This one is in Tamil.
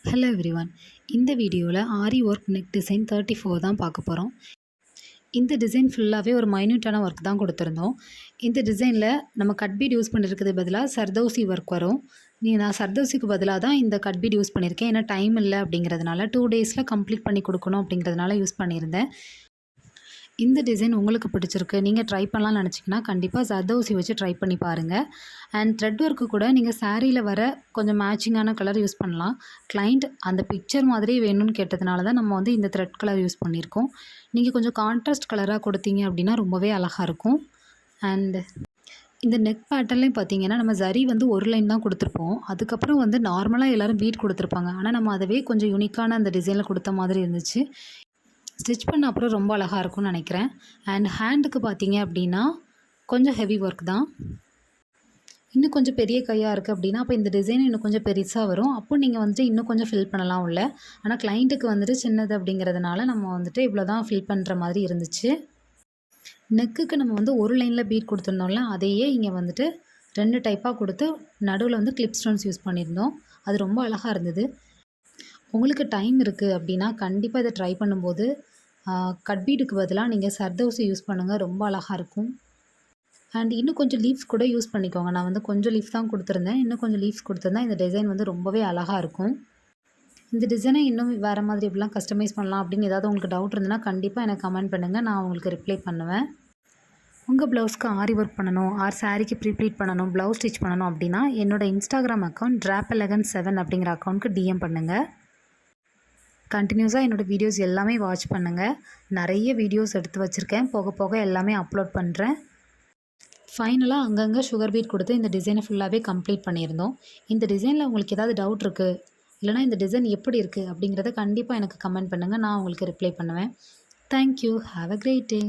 Hello everyone. இந்த வீடியோவில் ஆரி ஒர்க் நெக் டிசைன் 34 தான் பார்க்க போகிறோம். இந்த டிசைன் ஃபுல்லாகவே ஒரு மைன்யூட்டான ஒர்க் தான் கொடுத்துருந்தோம். இந்த டிசைனில் நம்ம கட் பீட் யூஸ் பண்ணிருக்கிறது பதிலாக சர்தோசி ஒர்க் வரும். நான் சர்தோசிக்கு பதிலாக தான் இந்த கட் பீட் யூஸ் பண்ணியிருக்கேன். ஏன்னா டைம் இல்லை அப்படிங்கிறதுனால 2 டேஸில் கம்ப்ளீட் பண்ணி கொடுக்கணும் அப்படிங்கிறதுனால யூஸ் பண்ணியிருந்தேன். இந்த டிசைன் உங்களுக்கு பிடிச்சிருக்கு, நீங்கள் ட்ரை பண்ணலாம்னு நினச்சிங்கன்னா கண்டிப்பாக சர்தோசி வச்சு ட்ரை பண்ணி பாருங்கள். அண்ட் த்ரெட் ஒர்க்கு கூட நீங்கள் சாரியில் வர கொஞ்சம் மேட்சிங்கான கலர் யூஸ் பண்ணலாம். கிளைண்ட் அந்த பிக்சர் மாதிரியே வேணும்னு கேட்டதுனால தான் நம்ம இந்த த்ரெட் கலர் யூஸ் பண்ணியிருக்கோம். நீங்கள் கொஞ்சம் கான்ட்ராஸ்ட் கலராக கொடுத்தீங்க அப்படின்னா ரொம்பவே அழகாக இருக்கும். அண்ட் இந்த நெக் பேட்டர்ன்லேயும் பார்த்தீங்கன்னா நம்ம ஜரி ஒரு லைன் தான் கொடுத்துருப்போம். அதுக்கப்புறம் நார்மலாக எல்லோரும் பீட் கொடுத்துருப்பாங்க. ஆனால் நம்ம அதவே கொஞ்சம் யூனிக்கான அந்த டிசைனில் கொடுத்த மாதிரி இருந்துச்சு. ஸ்டிச் பண்ண அப்புறம் ரொம்ப அழகாக இருக்கும்னு நினைக்கிறேன். அண்ட் ஹேண்டுக்கு பார்த்தீங்க அப்படின்னா கொஞ்சம் ஹெவி ஒர்க் தான். இன்னும் கொஞ்சம் பெரிய கையாக இருக்குது அப்படின்னா அப்போ இந்த டிசைன் இன்னும் கொஞ்சம் பெருசாக வரும். அப்போ நீங்கள் இன்னும் கொஞ்சம் ஃபில் பண்ணலாம் உள்ள. ஆனால் கிளைண்ட்டுக்கு சின்னது அப்படிங்கிறதுனால நம்ம இவ்வளோ தான் ஃபில் பண்ணுற மாதிரி இருந்துச்சு. நெக்குக்கு நம்ம ஒரு லைனில் பீட் கொடுத்துருந்தோம்ல, அதையே இங்கே 2 டைப்பாக கொடுத்து நடுவில் கிளிப் ஸ்டோன்ஸ் யூஸ் பண்ணியிருந்தோம். அது ரொம்ப அழகாக இருந்தது. உங்களுக்கு டைம் இருக்குது அப்படின்னா கண்டிப்பாக இதை ட்ரை பண்ணும்போது கட் பீடுக்கு பதிலாக நீங்கள் சர்தோசி யூஸ் பண்ணுங்கள், ரொம்ப அழகாக இருக்கும். அண்ட் இன்னும் கொஞ்சம் லீவ்ஸ் கூட யூஸ் பண்ணிக்கோங்க. நான் கொஞ்சம் லீவ்ஸ் தான் கொடுத்துருந்தேன். இன்னும் கொஞ்சம் லீவ்ஸ் கொடுத்துருந்தா இந்த டிசைன் ரொம்பவே அழகாக இருக்கும். இந்த டிசைனை இன்னும் வேறு மாதிரி எப்படிலாம் கஸ்டமைஸ் பண்ணலாம் அப்படின்னு ஏதாவது உங்களுக்கு டவுட் இருந்ததுன்னா கண்டிப்பாக எனக்கு கமெண்ட் பண்ணுங்கள், நான் உங்களுக்கு ரிப்ளை பண்ணுவேன். உங்கள் ப்ளவுஸ்க்கு ஆரி ஒர்க் பண்ணணும், சாரீக்கு ப்ரீப்ளீட் பண்ணணும், ப்ளவுஸ் ஸ்டிச் பண்ணணும் அப்படின்னா என்னோடய இன்ஸ்டாகிராம் அக்கௌண்ட் drapelegance7 அப்படிங்கிற அக்கௌண்ட்டுக்கு டிஎம் பண்ணுங்கள். கண்டினியூஸாக என்னோடய வீடியோஸ் எல்லாமே வாட்ச் பண்ணுங்கள். நிறைய வீடியோஸ் எடுத்து வச்சுருக்கேன், போக போக எல்லாமே அப்லோட் பண்ணுறேன். ஃபைனலாக அங்கங்கே சுகர் பீட் கொடுத்து இந்த டிசைனை ஃபுல்லாகவே கம்ப்ளீட் பண்ணியிருந்தோம். இந்த டிசைனில் உங்களுக்கு ஏதாவது டவுட் இருக்குது இல்லைனா இந்த டிசைன் எப்படி இருக்குது அப்படிங்கிறத கண்டிப்பாக எனக்கு கமெண்ட் பண்ணுங்கள், நான் உங்களுக்கு ரிப்ளை பண்ணுவேன். Thank you. Have a great day.